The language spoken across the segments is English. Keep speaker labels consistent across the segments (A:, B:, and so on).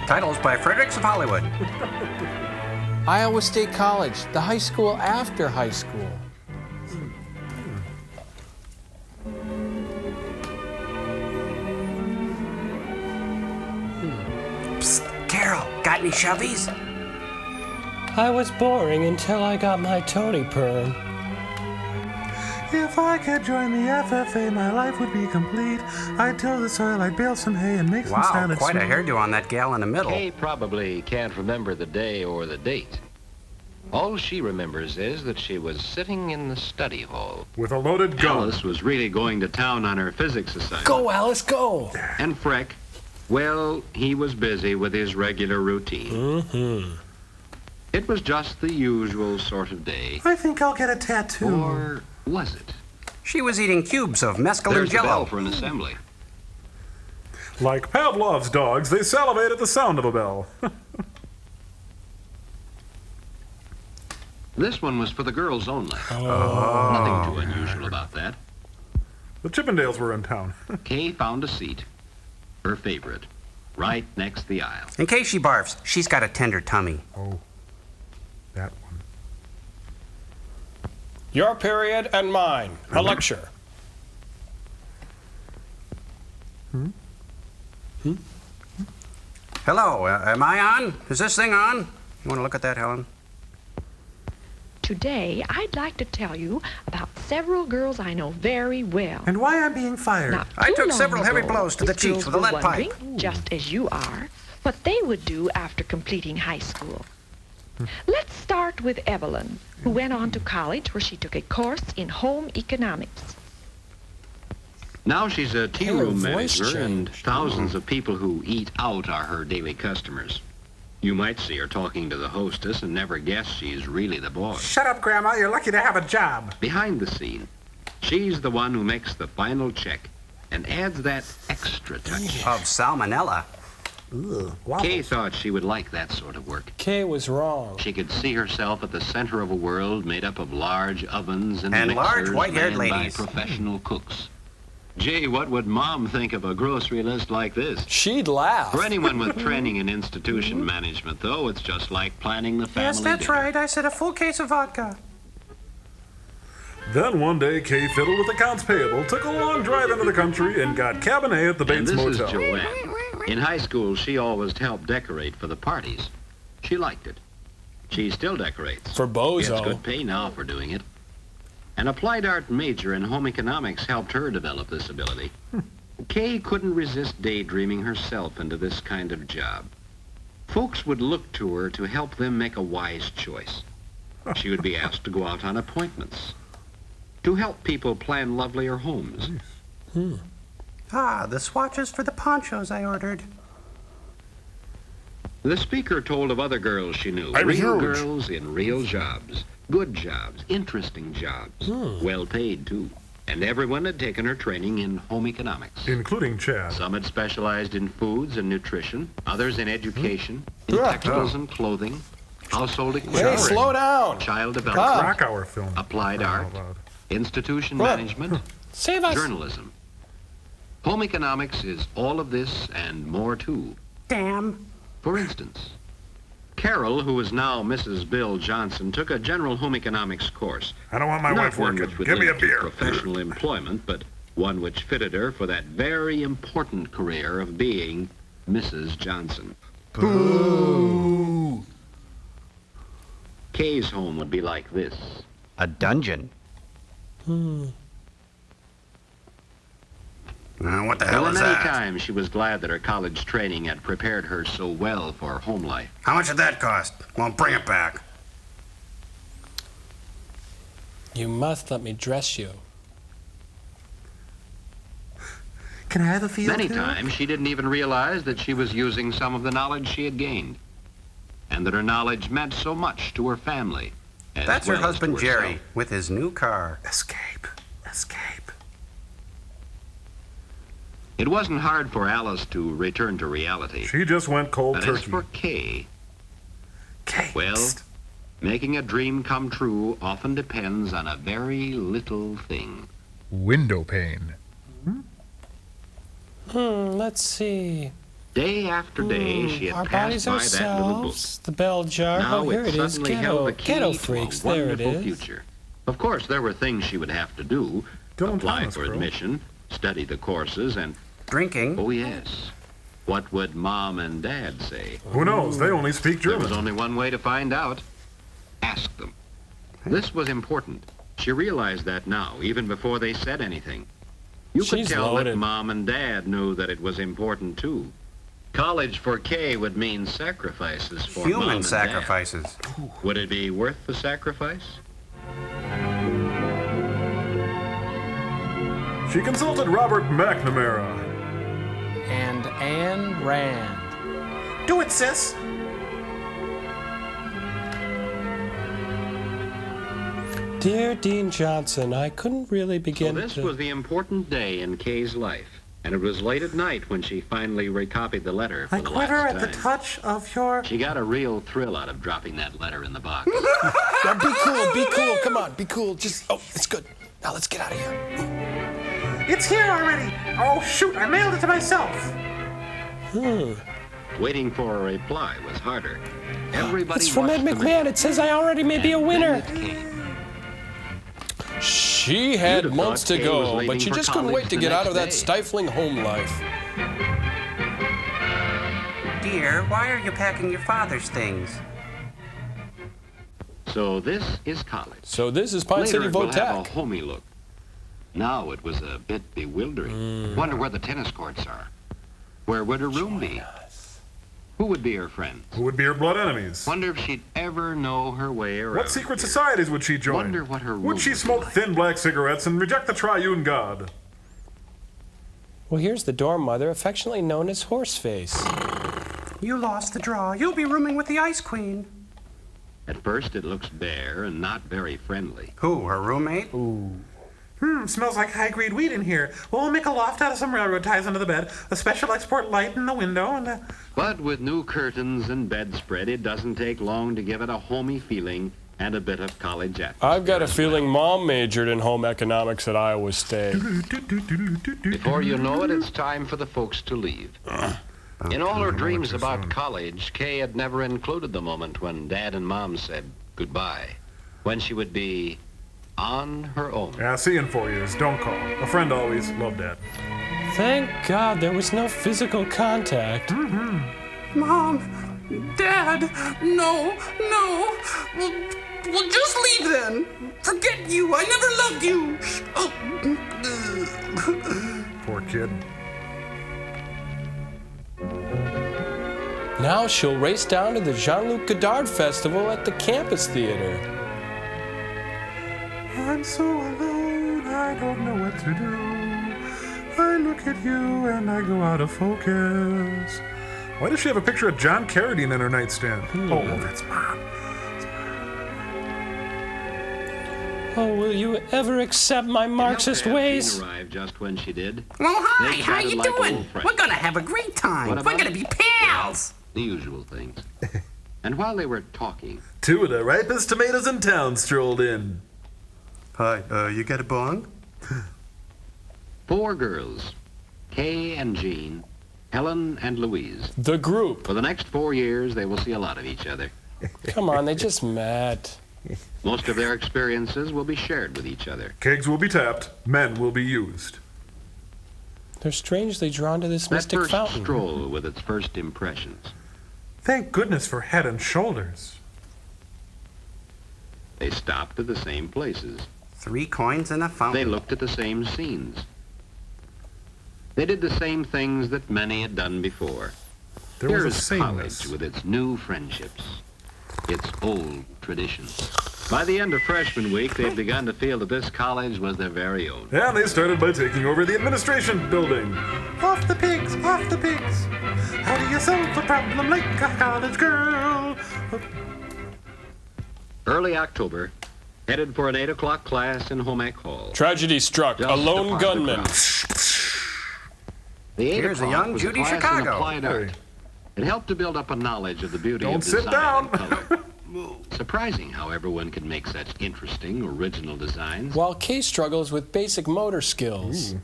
A: Titles by Fredericks of Hollywood.
B: Iowa State College, the high school after high school.
A: Psst, Carol, got any shovies?
C: I was boring until I got my Tony perm.
D: If I could join the FFA, my life would be complete. I'd till the soil, I'd bale some hay and make some
A: Wow,
D: salad
A: quite a
D: sweet.
A: hairdo on that gal in the middle.
E: Kay probably can't remember the day or the date. All she remembers is that she was sitting in the study hall.
D: With a loaded gun.
E: Alice was really going to town on her physics assignment.
B: Go, Alice, go!
E: And Freck, well, he was busy with his regular routine. It was just the usual sort of day.
D: I think I'll get a tattoo.
E: Or was it?
A: She was eating cubes of mescaline
E: There's the bell
A: jello.
E: for an assembly.
D: Like Pavlov's dogs, they salivate at the sound of a bell.
E: This one was for the girls only. Nothing too unusual about that.
D: The Chippendales were in town.
E: Kay found a seat, her favorite, right next the aisle.
A: In case she barfs, she's got a tender tummy.
D: Oh, that one.
B: Your period and mine. A lecture.
A: Hello, am I on? Is this thing on? You want to look at that, Helen?
F: Today, I'd like to tell you about several girls I know very well.
D: And why I'm being fired.
F: Not
A: I
F: too
A: took
F: long
A: several heavy
F: ago,
A: blows to the
F: these
A: cheeks
F: girls
A: with a
F: were
A: lead pipe.
F: wondering, just as you are, what they would do after completing high school. Let's start with Evelyn, who went on to college where she took a course in home economics.
E: Now she's a tea room
B: Her voice
E: manager, and
B: changed.
E: thousands of people who eat out are her daily customers. You might see her talking to the hostess and never guess she's really the boss.
D: Shut up, Grandma. You're lucky to have a job.
E: Behind the scene, she's the one who makes the final check and adds that extra touch.
A: Of salmonella.
D: Ugh,
E: Kay thought she would like that sort of work.
B: Kay was wrong.
E: She could see herself at the center of a world made up of large ovens and
A: And large
E: mixers
A: white-haired
E: manned by
A: ladies.
E: professional cooks. Gee, what would Mom think of a grocery list like this?
B: She'd laugh.
E: For anyone with training in institution management, though, it's just like planning the family
A: Yes, that's
E: dinner.
A: right. I said a full case of vodka.
D: Then one day, Kay fiddled with accounts payable, took a long drive into the country, and got Cabernet at the
E: And
D: Bates
E: this
D: Motel.
E: is Joanne. In high school, she always helped decorate for the parties. She liked it. She still decorates.
B: For
E: Gets
B: Bozo.
E: good pay now for doing it. An applied art major in home economics helped her develop this ability. Kay couldn't resist daydreaming herself into this kind of job. Folks would look to her to help them make a wise choice. She would be asked to go out on appointments, to help people plan lovelier homes.
A: Ah, the swatches for the ponchos I ordered.
E: The speaker told of other girls she knew,
D: I'm
E: real
D: huge.
E: girls in real jobs, good jobs, interesting jobs, well paid too. And everyone had taken her training in home economics.
D: Including Chad.
E: Some had specialized in foods and nutrition, others in education, in textiles and clothing, household
B: Hey,
E: equipment,
B: slow down.
E: child
B: Come.
E: development,
D: Rock Hour film.
E: applied
D: Oh,
E: art,
D: out loud.
E: institution
B: What?
E: management,
B: Save us.
E: journalism. Home economics is all of this and more too.
A: Damn.
E: For instance, Carol, who is now Mrs. Bill Johnson, took a general home economics course.
D: I don't want my
E: Not
D: wife
E: one
D: working.
E: which would
D: Give me a
E: lead to
D: beer.
E: professional employment, but one which fitted her for that very important career of being Mrs. Johnson.
B: Ooh.
E: Kay's home would be like this.
A: A dungeon. What the hell
E: Well,
A: is
E: many
A: that?
E: times she was glad that her college training had prepared her so well for home life.
A: How much did that cost? Well, bring it back.
B: You must let me dress you.
D: Can I have a feel
E: Many
D: too?
E: times she didn't even realize that she was using some of the knowledge she had gained, and that her knowledge meant so much to her family. as
A: That's her
E: well as to
A: husband,
E: herself.
A: Jerry, with his new car.
D: Escape. Escape.
E: It wasn't hard for Alice to return to reality.
D: She just went cold
E: But as
D: turkey.
E: for Kay,
D: Kay.
E: well,
D: psst.
E: making a dream come true often depends on a very little thing.
G: Window pane.
B: Let's see.
E: Day after day, she
C: Our
E: had passed
C: bodies
E: by that little book.
C: ourselves. The bell jar.
E: Now
C: Oh, here
E: it
C: it is.
E: suddenly held the key
C: Ghetto
E: to
C: freaks.
E: a
C: There it
E: wonderful
C: is.
E: future. Of course, there were things she would have to do.
D: Dylan
E: Apply
D: Thomas,
E: for
D: bro.
E: admission, study the courses, and,
A: Drinking.
E: oh yes, what would Mom and Dad say?
D: Who knows? They only speak
E: There was
D: German.
E: only one way to find out. Ask them. This was important. She realized that now, even before they said anything. You could
C: She's
E: tell
C: loaded.
E: that Mom and Dad knew that it was important, too. College for Kay would mean sacrifices for Mom
A: Human
E: and
A: sacrifices.
E: Dad. Would it be worth the sacrifice?
D: She consulted Robert McNamara.
B: And Anne Rand.
A: Do it, sis.
C: Dear Dean Johnson, I couldn't really
E: So
C: begin
E: this
C: to...
E: was the important day in Kay's life, and it was late at night when she finally recopied the letter for
D: I
E: the
D: quiver
E: last
D: at the
E: time.
D: touch of your...
E: She got a real thrill out of dropping that letter in the box.
B: Now be cool, be cool. Come on, be cool. Just, oh, it's good. Now let's get out of here.
D: It's here already! Oh, shoot, I mailed it to myself!
E: Waiting for a reply was harder. Everybody
C: It's from Ed
E: watched the
C: McMahon. It says I already may be a winner.
E: Then it came.
B: She
E: You'd
B: had
E: have
B: months
E: thought
B: to
E: Kay was
B: go,
E: leaving
B: but she
E: for
B: just couldn't
E: college
B: wait to
E: the
B: get out
E: next
B: of that
E: day.
B: stifling home life.
A: Dear, why are you packing your father's things?
E: So this is college.
B: So this is Pine
E: Later
B: City
E: it will have a
B: Votech.
E: homey look. Now it was a bit bewildering. Wonder where the tennis courts are. Where would her room be? Who would be her friends?
D: Who would be her blood enemies?
E: Wonder if she'd ever know her way around.
D: What secret
E: here.
D: societies would she join?
E: Wonder what her room
D: Would she
E: would be
D: smoke
E: like.
D: thin black cigarettes and reject the triune God?
C: Well, here's the dorm mother, affectionately known as Horseface.
A: You lost the draw. You'll be rooming with the Ice Queen.
E: At first it looks bare and not very friendly.
A: Who, her roommate?
D: Smells like high-grade weed in here. We'll make a loft out of some railroad ties under the bed, a special export light in the window, and
E: But with new curtains and bedspread, it doesn't take long to give it a homey feeling and a bit of college atmosphere.
B: I've got a feeling Mom majored in home economics at Iowa State.
E: Before you know it, it's time for the folks to leave. In all her dreams about college, Kay had never included the moment when Dad and Mom said goodbye, when she would be on her own.
D: yeah, see you in 4 years. Don't call. A friend always. Love, Dad.
C: Thank God there was no physical contact.
A: Mom, Dad, no. Well, just leave then. Forget you. I never loved you.
D: Poor kid.
B: Now she'll race down to the Jean-Luc Godard Festival at the campus theater.
D: I'm so alone, I don't know what to do. I look at you and I go out of focus. Why does she have a picture of John Carradine in her nightstand? Oh, that's Mom.
C: Oh, will you ever accept my Marxist
E: It helped to have
C: ways?
E: Jean arrive just when she did.
A: Well, hi.
E: They
A: How
E: chatted
A: you
E: like
A: doing?
E: old friends.
A: We're gonna have a great time.
E: What
A: We're
E: about
A: gonna
E: it?
A: be pals.
E: The usual things. And while they were talking,
D: Two of the ripest tomatoes in town strolled in.
A: Hi, you get a bong?
E: 4 girls, Kay and Jean, Helen and Louise.
B: The group.
E: For the next 4 years, they will see a lot of each other.
C: Come on, they just met.
E: Most of their experiences will be shared with each other.
D: Kegs will be tapped, men will be used.
C: They're strangely drawn to this
E: That
C: mystic
E: first
C: fountain.
E: stroll with its first impressions.
D: Thank goodness for Head and Shoulders.
E: They stopped at the same places.
A: 3 coins and a
E: They
A: fountain.
E: looked at the same scenes. They did the same things that many had done before.
D: There
E: Here
D: was a
E: is college
D: sameness.
E: with its new friendships, its old traditions. By the end of freshman week, they'd begun to feel that this college was their very own.
D: And they started by taking over the administration building. Off the pigs, off the pigs. How do you solve a problem like a college girl?
E: Early October, headed for an 8 o'clock class in Home Ec Hall.
B: Tragedy struck.
E: Just
B: A lone
E: apart the
B: gunman.
E: crowd. The 8
A: Here's a
E: o'clock
A: young
E: was
A: Judy
E: class in
A: Chicago.
E: applied art. It helped to build up a knowledge of the beauty
D: Don't
E: of
D: sit
E: design
D: down.
E: and color. Surprising how everyone can make such interesting, original designs.
B: While Kay struggles with basic motor skills.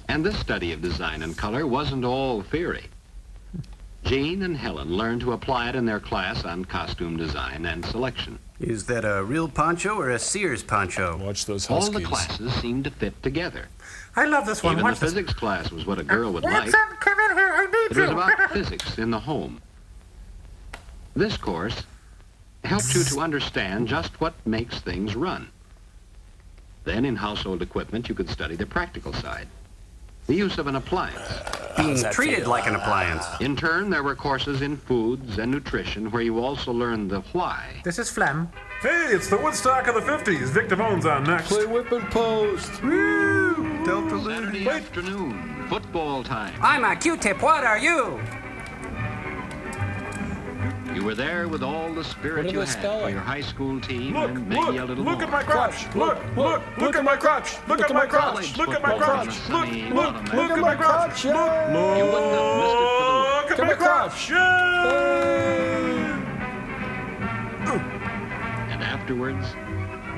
E: And this study of design and color wasn't all theory. Jean and Helen learned to apply it in their class on costume design and selection.
A: Is that a real poncho or a Sears poncho?
B: Watch those
E: All
B: huskies.
E: the classes seemed to fit together.
D: I love this one.
E: Even the
D: Watch this.
E: physics class was what a girl would like.
D: Watson, come in here. I need
E: It was
D: you.
E: about physics in the home. This course helped you to understand just what makes things run. Then in household equipment, you could study the practical side, the use of an appliance.
A: Being
B: that
A: treated
B: feel?
A: like an appliance.
E: In turn, there were courses in foods and nutrition where you also learned the why.
D: This is phlegm. Hey, it's the Woodstock of the 50s. Vic Davone's on next.
B: Play whip and post.
A: Woo! Delta
E: Saturday afternoon, football time.
A: I'm a Q-tip. What are you?
E: You were there with all the spirit
B: What are
E: you
B: they
E: had for
B: spelling?
E: your high school team
D: Look,
E: and maybe a little
D: look
E: more.
D: at my crotch. Look at my crotch. Look at my crotch. Look at my crotch. Look at my crotch.
E: You wouldn't have missed it for the world.
D: Look at my crotch.
E: And afterwards,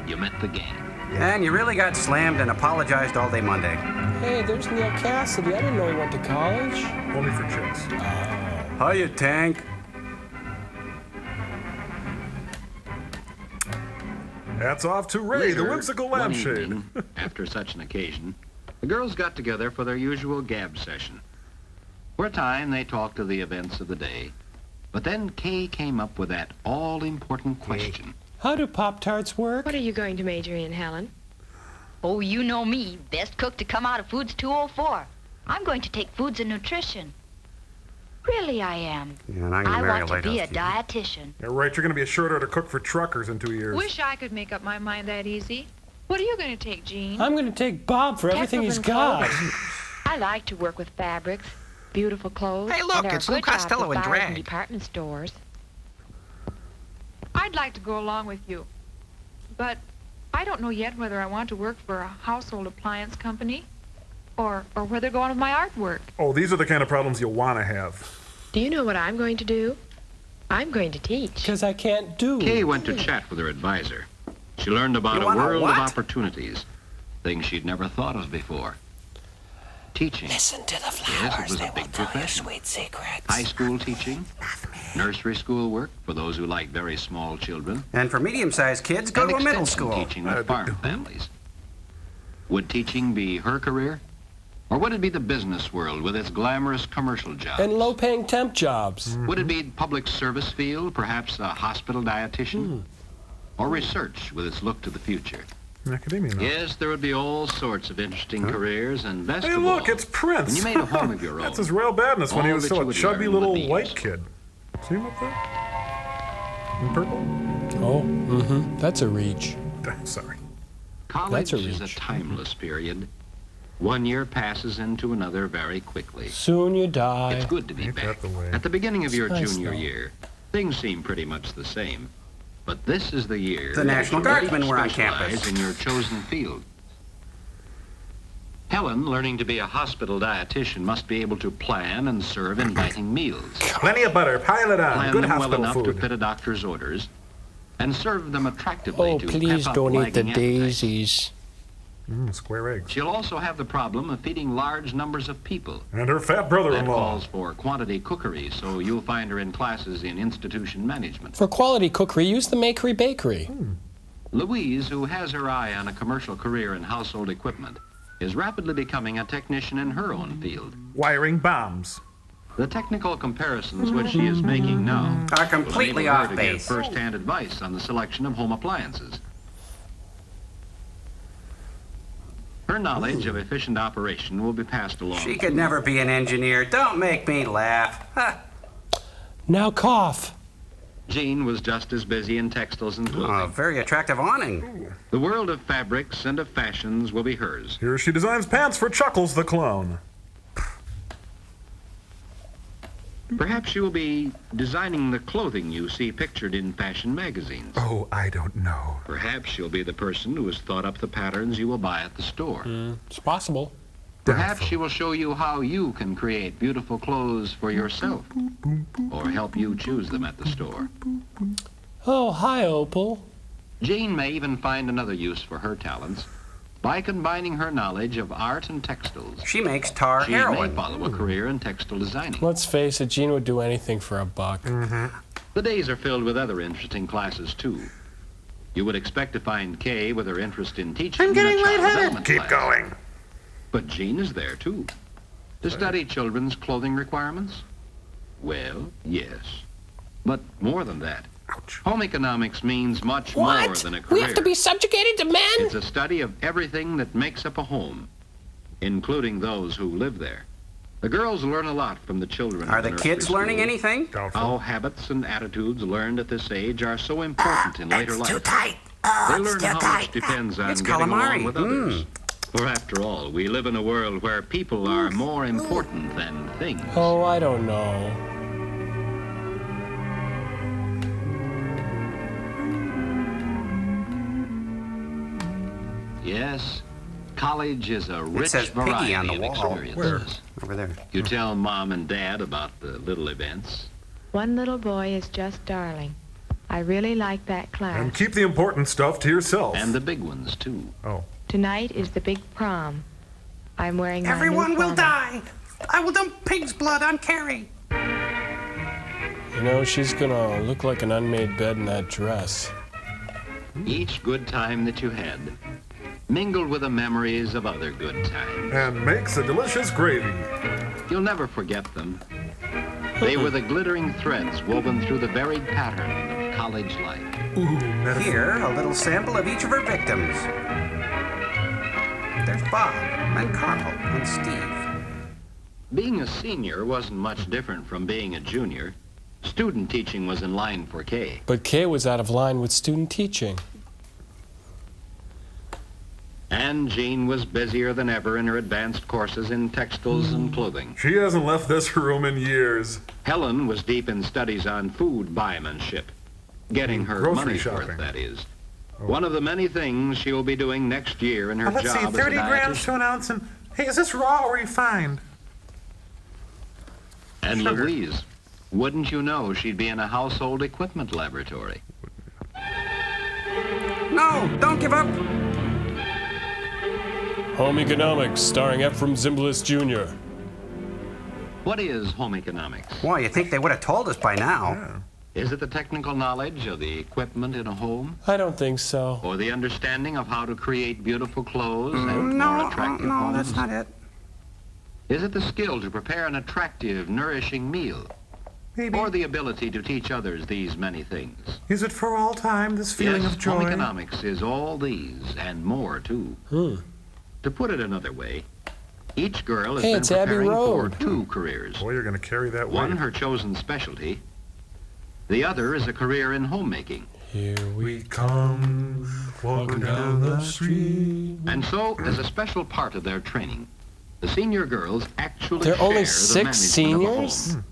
E: you met the gang.
A: And you really got slammed and apologized all day Monday.
C: Hey, there's Neil Cassidy. I didn't know he went to college.
D: Only for chicks.
A: Hiya, Tank.
D: Hats off to Ray, the
E: Later,
D: whimsical
E: one
D: lampshade.
E: evening, after such an occasion, the girls got together for their usual gab session. For a time, they talked of the events of the day. But then Kay came up with that all-important question.
C: How do Pop-Tarts work?
G: What are you going to major in, Helen?
H: Oh, you know me. Best cook to come out of Foods 204. I'm going to take foods and nutrition. Really, I am.
A: Yeah, and I'm gonna
H: I
A: marry
H: want to be a
A: lighthouse
H: dietitian.
D: You're right, you're going to be a short order cook for truckers in 2 years.
F: Wish I could make up my mind that easy. What are you going to take, Jean?
C: I'm going to take Bob for everything he's got.
G: I like to work with fabrics, beautiful clothes.
I: Hey, look,
G: and there are
I: it's Lou
G: good jobs
I: Costello
G: with
I: in
G: buyers
I: drag.
G: department stores.
F: I'd like to go along with you. But I don't know yet whether I want to work for a household appliance company or whether go on with my artwork.
D: Oh, these are the kind of problems you'll want to have.
G: Do you know what I'm going to do? I'm going to teach.
C: Because I can't do.
E: Kay went to chat with her advisor. She learned about
A: You
E: a
A: want a
E: world
A: what?
E: of opportunities, things she'd never thought of before. Teaching.
C: Listen to the
E: Yes,
C: flowers.
E: it was
C: They
E: a
C: will
E: big
C: tell you
E: profession.
C: sweet secrets.
E: High school teaching, nursery school work for those who like very small children,
A: And for medium-sized kids, go
E: and
A: to a middle
E: extension
A: school.
E: teaching with farm families. Would teaching be her career? Or would it be the business world with its glamorous commercial jobs?
C: And low-paying temp jobs.
E: Would it be public service field, perhaps a hospital dietitian? Or research with its look to the future?
D: Academia now.
E: Yes, there would be all sorts of interesting careers, and best
D: Hey,
E: of
D: look,
E: all,
D: it's Prince.
E: when you made a home of your own.
D: That's his real badness when he
E: all
D: was
E: that
D: still
E: you
D: a
E: would
D: chubby
E: learn
D: little
E: would be
D: white
E: useful.
D: kid. See him up there? In purple?
C: Oh, mm-hmm. That's a reach.
D: Sorry.
E: College
C: That's a
E: is a
C: reach.
E: timeless period. 1 year passes into another very quickly.
C: Soon you die.
E: It's good to be
D: Ain't that
E: back.
D: the way?
E: At the beginning of your
C: nice,
E: junior
C: though.
E: year, things seem pretty much the same. But this is the year
A: The
E: that
A: National
E: you're ready to
A: Guardsmen were on
E: specialize
A: campus.
E: in your chosen field. Helen, learning to be a hospital dietitian, must be able to plan and serve inviting meals.
D: Plenty of butter. Pile it on.
E: Plan
D: Good
E: them well
D: hospital
E: enough to
D: food.
E: fit a doctor's orders, and serve them attractively
C: Oh,
E: to
C: please
E: pep up
C: don't eat the
E: lagging appetite.
C: daisies.
D: Square eggs.
E: She'll also have the problem of feeding large numbers of people.
D: And her fat
E: That
D: brother-in-law.
E: calls for quantity cookery, so you'll find her in classes in institution management.
C: For quality cookery, use the Makery Bakery.
E: Louise, who has her eye on a commercial career in household equipment, is rapidly becoming a technician in her own field.
D: Wiring bombs.
E: The technical comparisons which she is making now
A: Are
E: will
A: completely
E: enable her
A: off
E: to give
A: base.
E: first-hand advice on the selection of home appliances. Her knowledge of efficient operation will be passed along.
A: She could never be an engineer. Don't make me laugh. Huh.
C: Now cough.
E: Jean was just as busy in textiles and clothing.
A: A very attractive awning.
E: The world of fabrics and of fashions will be hers.
D: Here she designs pants for Chuckles the clone.
E: Perhaps she will be designing the clothing you see pictured in fashion magazines.
D: Oh, I don't know.
E: Perhaps she'll be the person who has thought up the patterns you will buy at the store.
C: It's possible.
E: Perhaps she will show you how you can create beautiful clothes for yourself, or help you choose them at the store.
C: Oh, hi, Opal.
E: Jane may even find another use for her talents. By combining her knowledge of art and textiles,
A: She makes tar
E: she may
A: heroin.
E: follow a career in textile designing.
C: Let's face it, Jean would do anything for a buck.
E: The days are filled with other interesting classes, too. You would expect to find Kay with her interest in teaching
A: I'm getting
E: in a child
A: lightheaded.
E: development
D: Keep
E: class.
D: going.
E: But Jean is there, too. To study children's clothing requirements? Well, yes. But more than that.
D: Ouch.
E: Home economics means much more than a career.
C: We have to be subjugated to men?
E: It's a study of everything that makes up a home, including those who live there. The girls learn a lot from the children.
A: Are
E: at
A: the
E: nursery
A: kids learning
E: school.
A: anything?
D: Doubtful.
E: How habits and attitudes learned at this age are so important in later life.
A: tight.
E: They learn how much depends on
A: It's
E: getting
A: calamari.
E: along with others. For after all, we live in a world where people are more important than things.
C: Oh, I don't know.
E: Yes, college is a rich
A: says piggy
E: variety
A: on the
E: of
A: wall.
E: experiences.
A: Over there.
E: You tell Mom and Dad about the little events.
G: One little boy is just darling. I really like that class.
D: And keep the important stuff to yourself.
E: And the big ones, too.
D: Oh.
G: Tonight is the big prom. I'm wearing my new
A: Everyone will
G: flannel.
A: die. I will dump pig's blood on Carrie.
C: You know, she's gonna look like an unmade bed in that dress.
E: Each good time that you had, mingled with the memories of other good times.
D: And makes a delicious gravy.
E: You'll never forget them. They were the glittering threads woven through the varied pattern of college life.
D: Ooh, metaphor.
A: Here, a little sample of each of her victims. There's Bob, and Carl, and Steve.
E: Being a senior wasn't much different from being a junior. Student teaching was in line for Kay.
C: But Kay was out of line with student teaching.
E: And Jean was busier than ever in her advanced courses in textiles and clothing.
D: She hasn't left this room in years.
E: Helen was deep in studies on food buymanship. Getting her
D: Grocery
E: money's
D: shopping.
E: worth, that is. One of the many things she'll be doing next year in her
D: Let's
E: job
D: see,
E: as a
D: 30 grams
E: dietitian.
D: to an ounce. And hey, is this raw or refined?
E: And
D: Sugar.
E: Louise, wouldn't you know she'd be in a household equipment laboratory?
A: No, don't give up.
C: Home Economics, starring Ephraim Zimbalist Jr.
E: What is home economics?
A: Why, you'd think they would have told us by now.
E: Is it the technical knowledge of the equipment in a home?
C: I don't think so.
E: Or the understanding of how to create beautiful clothes and
A: No,
E: more attractive
A: no,
E: homes?
A: that's not it.
E: Is it the skill to prepare an attractive, nourishing meal?
D: Maybe.
E: Or the ability to teach others these many things?
D: Is it for all time, this feeling
E: Yes,
D: of joy?
E: home economics is all these and more, too. To put it another way, each girl has
C: Hey,
E: been
C: it's Abbey
E: preparing for
C: Road.
E: 2 careers.
D: Boy, you're going to carry that
E: One,
D: weight.
E: her chosen specialty. The other is a career in homemaking.
C: Here we
D: We come walking down the street.
E: And so, as a special part of their training, the senior girls actually
C: There are only
E: share the
C: 6
E: management of a
C: seniors?
E: home.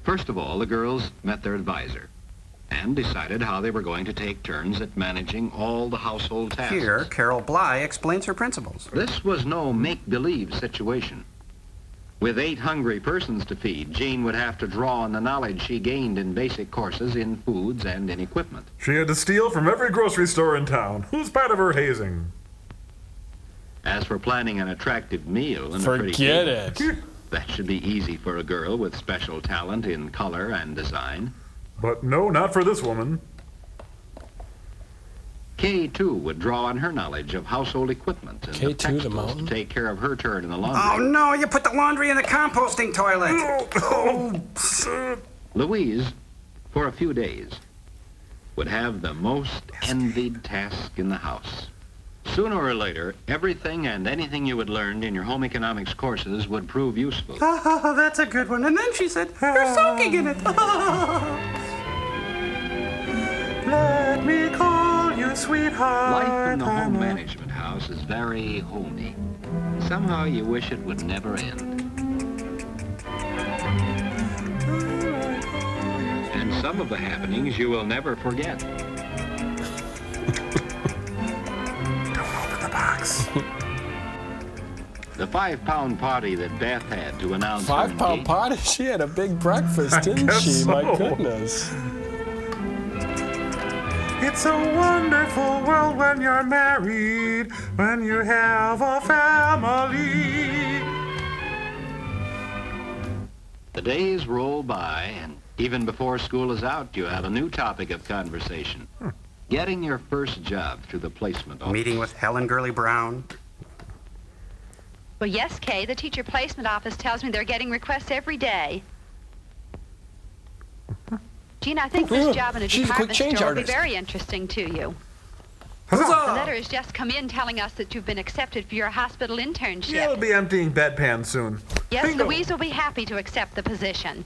E: First of all, the girls met their advisor and decided how they were going to take turns at managing all the household tasks.
A: Here, Carol Bly explains her principles.
E: This was no make-believe situation. With 8 hungry persons to feed, Jean would have to draw on the knowledge she gained in basic courses in foods and in equipment.
D: She had to steal from every grocery store in town. Who's part of her hazing?
E: As for planning an attractive meal and a pretty
C: forget
E: table,
C: it.
E: that should be easy for a girl with special talent in color and design.
D: But no, not for this woman.
E: Kay, too, would draw on her knowledge of household equipment and
C: Kay,
E: the
C: too, the
E: textiles
C: mountain?
E: to take care of her turn in the
A: Oh,
E: laundry.
A: no, you put the laundry in the composting toilet.
E: Louise, for a few days, would have the most envied task in the house. Sooner or later, everything and anything you had learned in your home economics courses would prove useful.
A: Oh, that's a good one. And then she said, you're soaking in it.
D: Let me call you sweetheart.
E: Life in the home
D: I'm a-
E: management house is very homey. Somehow you wish it would never end. And some of the happenings you will never forget.
D: Open the box.
E: The 5-pound party that Beth had to announce her
C: 5-pound
E: engagement.
C: party? She had a big breakfast, didn't
D: guess
C: she? My
D: so.
C: goodness.
D: It's a wonderful world when you're married, when you have a family.
E: The days roll by, and even before school is out, you have a new topic of conversation. Getting your first job through the placement office.
A: Meeting with Helen Gurley Brown.
I: Well, yes, Kay, the teacher placement office tells me they're getting requests every day. Gene, I think this job in a
B: she's a quick
I: department
B: change
I: store will be
B: artist.
I: very interesting to you. The letter has just come in telling us that you've been accepted for your hospital internship.
D: You'll be emptying bedpans soon.
I: Yes,
D: Bingo.
I: Louise will be happy to accept the position.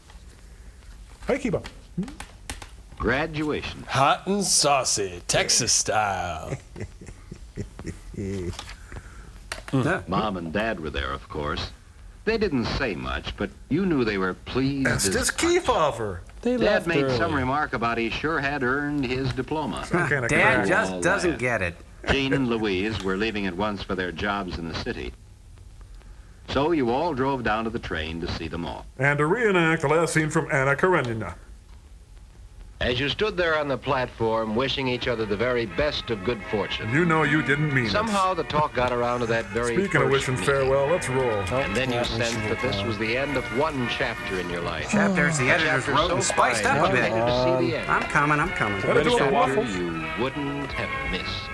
D: Hey, keep up.
E: Graduation.
C: Hot and saucy, Texas style.
E: Mom and Dad were there, of course. They didn't say much, but you knew they were pleased.
D: Estes Kiefer.
C: They
E: Dad
C: left
E: made
C: early.
E: some remark about he sure had earned his diploma.
D: Kinda
A: Dad
D: crap.
A: just
E: All
A: doesn't
E: that.
A: get it.
E: Jean and Louise were leaving at once for their jobs in the city. So you all drove down to the train to see them off.
D: And to reenact the last scene from Anna Karenina.
J: As you stood there on the platform, wishing each other the very best of good fortune,
D: You know you didn't mean
J: somehow the talk got around to that
D: it.
J: very
D: Speaking of
J: first
D: wishing
J: meeting.
D: farewell, let's roll.
J: And then you
C: That was
J: sensed that this
C: the
J: was the end of one chapter in your life.
A: Chapters the editors
J: Chapter
A: wrote
J: so
A: and spiced
J: fine,
A: up a
J: you
A: bit.
J: hated to see the end.
A: I'm coming.
D: Ready to do a
J: Chapter
D: waffle?
J: you wouldn't have missed.